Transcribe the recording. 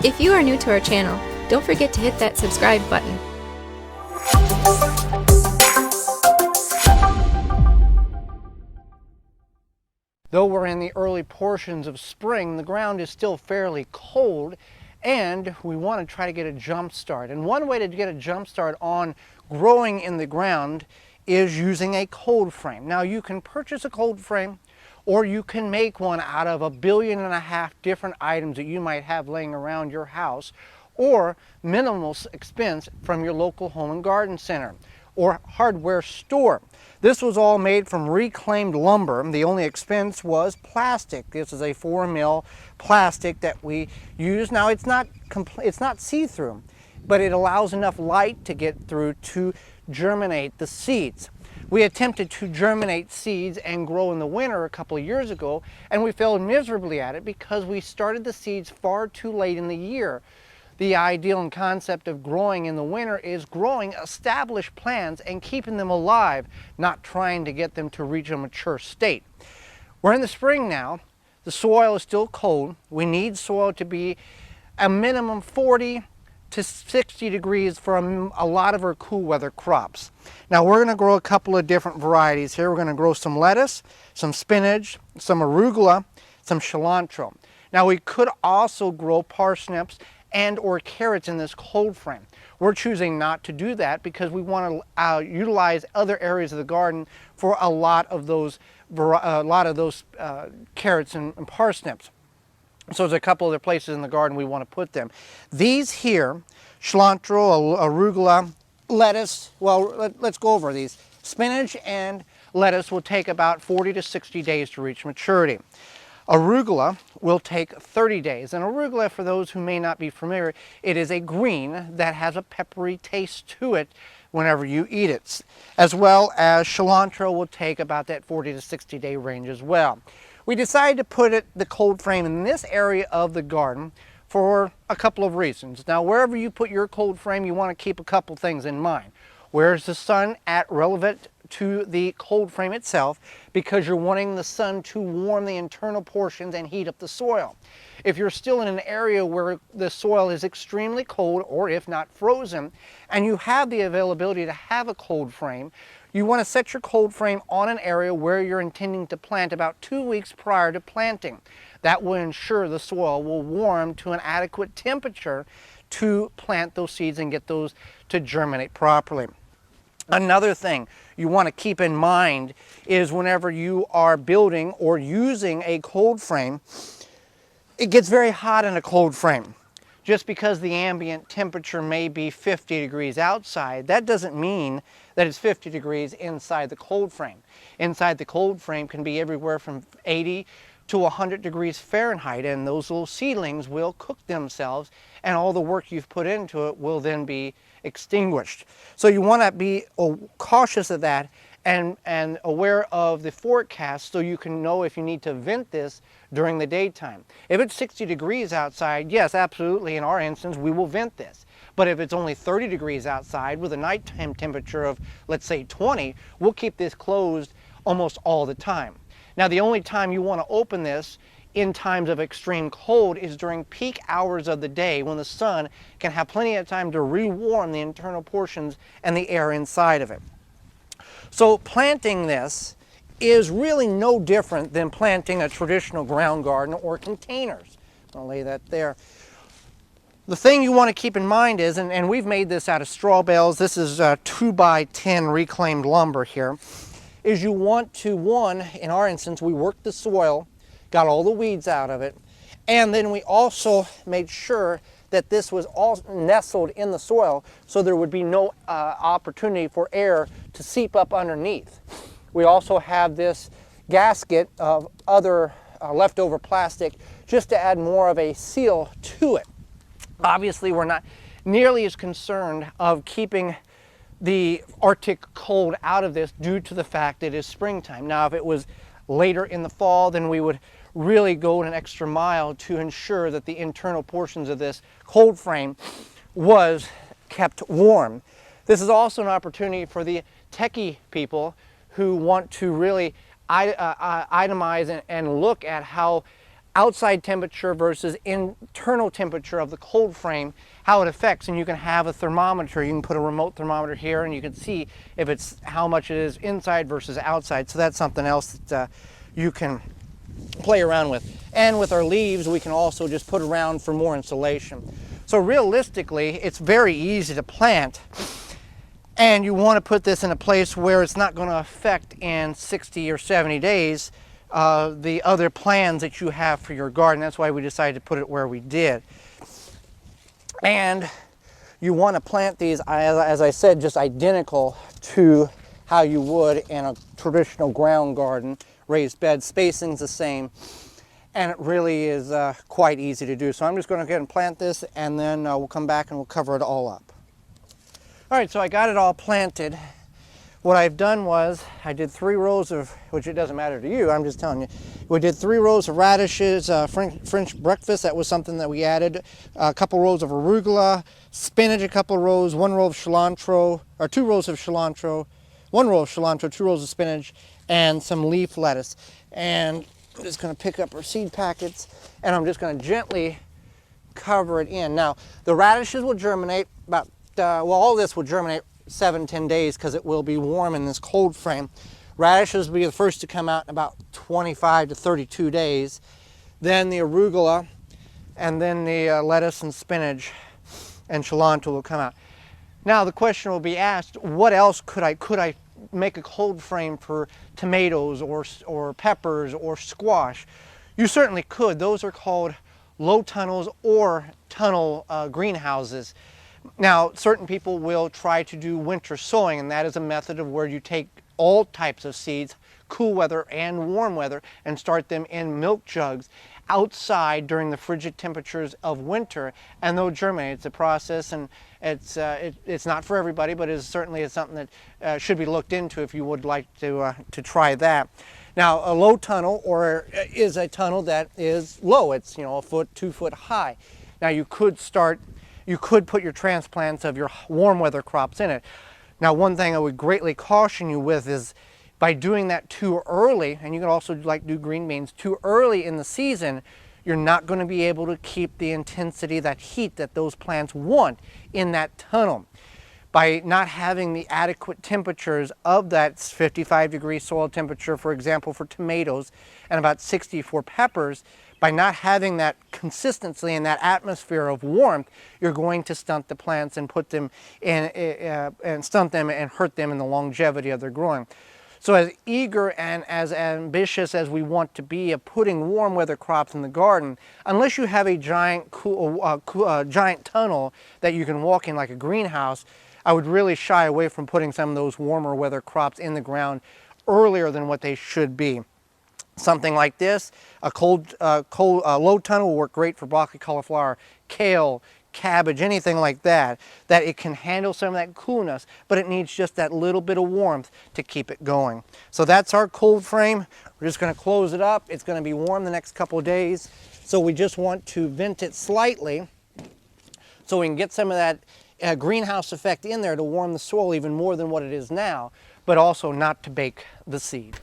If you are new to our channel, don't forget to hit that subscribe button. Though we're in the early portions of spring, the ground is still fairly cold, and we want to try to get a jump start. And one way to get a jump start on growing in the ground is using a cold frame. Now, you can purchase a cold frame, or you can make one out of 1.5 billion different items that you might have laying around your house, or minimal expense from your local home and garden center or hardware store. This was all made from reclaimed lumber. The only expense was plastic. This is a 4 mil plastic that we use. Now, it's not see-through, but it allows enough light to get through to germinate the seeds. We attempted to germinate seeds and grow in the winter a couple of years ago, and we failed miserably at it because we started the seeds far too late in the year. The ideal and concept of growing in the winter is growing established plants and keeping them alive, not trying to get them to reach a mature state. We're in the spring now. The soil is still cold. We need soil to be a minimum 40 to 60 degrees for a lot of our cool weather crops. Now, we're going to grow a couple of different varieties here. We're going to grow some lettuce, some spinach, some arugula, some cilantro. Now, we could also grow parsnips and or carrots in this cold frame. We're choosing not to do that because we want to utilize other areas of the garden for a lot of those carrots and parsnips. So there's a couple other places in the garden we want to put them. These here, cilantro, arugula, lettuce, well, let's go over these. Spinach and lettuce will take about 40 to 60 days to reach maturity. Arugula will take 30 days. And arugula, for those who may not be familiar, it is a green that has a peppery taste to it whenever you eat it. As well as cilantro will take about that 40 to 60 day range as well. We decided to put the cold frame in this area of the garden for a couple of reasons. Now, wherever you put your cold frame, you want to keep a couple things in mind. Where is the sun at relevant to the cold frame itself, because you're wanting the sun to warm the internal portions and heat up the soil. If you're still in an area where the soil is extremely cold, or if not frozen, and you have the availability to have a cold frame, you want to set your cold frame on an area where you're intending to plant about 2 weeks prior to planting. That will ensure the soil will warm to an adequate temperature to plant those seeds and get those to germinate properly. Another thing you want to keep in mind is whenever you are building or using a cold frame, it gets very hot in a cold frame. Just because the ambient temperature may be 50 degrees outside, that doesn't mean that it's 50 degrees inside the cold frame. Inside the cold frame can be everywhere from 80 to 100 degrees Fahrenheit, and those little seedlings will cook themselves, and all the work you've put into it will then be extinguished. So you want to be cautious of that and aware of the forecast so you can know if you need to vent this during the daytime. If it's 60 degrees outside, yes, absolutely, in our instance, we will vent this. But if it's only 30 degrees outside with a nighttime temperature of, let's say, 20, we'll keep this closed almost all the time. Now, the only time you want to open this in times of extreme cold is during peak hours of the day when the sun can have plenty of time to re-warm the internal portions and the air inside of it. So planting this is really no different than planting a traditional ground garden or containers. I'll lay that there. The thing you want to keep in mind is, and we've made this out of straw bales, this is 2x10 reclaimed lumber here, is you want to, one, in our instance, we worked the soil, got all the weeds out of it, and then we also made sure that this was all nestled in the soil so there would be no opportunity for air to seep up underneath. We also have this gasket of other leftover plastic just to add more of a seal to it. Obviously, we're not nearly as concerned of keeping the Arctic cold out of this due to the fact it is springtime. Now, if it was later in the fall, then we would really go an extra mile to ensure that the internal portions of this cold frame was kept warm. This is also an opportunity for the techie people who want to really itemize and look at how outside temperature versus internal temperature of the cold frame, how it affects. And you can have a thermometer. You can put a remote thermometer here and you can see if it's how much it is inside versus outside. So that's something else that you can play around with. And with our leaves, we can also just put around for more insulation. So realistically, it's very easy to plant, and you want to put this in a place where it's not going to affect in 60 or 70 days the other plans that you have for your garden. That's why we decided to put it where we did. And you want to plant these, as I said, just identical to how you would in a traditional ground garden, raised bed. Spacing's the same, and it really is quite easy to do. So I'm just going to go ahead and plant this, and then we'll come back and we'll cover it all up. All right, so I got it all planted. What I've done was I did 3 rows of, which it doesn't matter to you, I'm just telling you. We did 3 rows of radishes, French breakfast, that was something that we added. A couple rows of arugula, spinach, a couple rows, 1 row of cilantro, or 2 rows of cilantro, 1 row of cilantro, 2 rows of spinach, and some leaf lettuce. And I'm just going to pick up our seed packets, and I'm just going to gently cover it in. Now, the radishes will germinate about, well, all this will germinate 7-10 days because it will be warm in this cold frame. Radishes will be the first to come out in about 25 to 32 days. Then the arugula, and then the lettuce and spinach and cilantro will come out. Now the question will be asked, what else could I make a cold frame for tomatoes or peppers or squash? You certainly could. Those are called low tunnels or tunnel greenhouses. Now, certain people will try to do winter sowing, and that is a method of where you take all types of seeds, cool weather and warm weather, and start them in milk jugs outside during the frigid temperatures of winter, and they'll germinate. It's a process, and it's not for everybody, but it certainly is something that should be looked into if you would like to try that. Now, a low tunnel is a tunnel that is low. It's 1 foot, 2 foot high. Now, you could put your transplants of your warm weather crops in it. Now, one thing I would greatly caution you with is by doing that too early, and you can also do green beans too early in the season, you're not going to be able to keep the intensity, that heat that those plants want in that tunnel. By not having the adequate temperatures of that 55-degree soil temperature, for example, for tomatoes, and about 60 for peppers, by not having that consistency in that atmosphere of warmth, you're going to stunt the plants and put them in and stunt them and hurt them in the longevity of their growing. So as eager and as ambitious as we want to be of putting warm weather crops in the garden, unless you have a giant giant tunnel that you can walk in like a greenhouse, I would really shy away from putting some of those warmer weather crops in the ground earlier than what they should be. Something like this, a low tunnel will work great for broccoli, cauliflower, kale, cabbage, anything like that, that it can handle some of that coolness, but it needs just that little bit of warmth to keep it going. So that's our cold frame. We're just going to close it up. It's going to be warm the next couple of days, so we just want to vent it slightly so we can get some of that greenhouse effect in there to warm the soil even more than what it is now, but also not to bake the seed.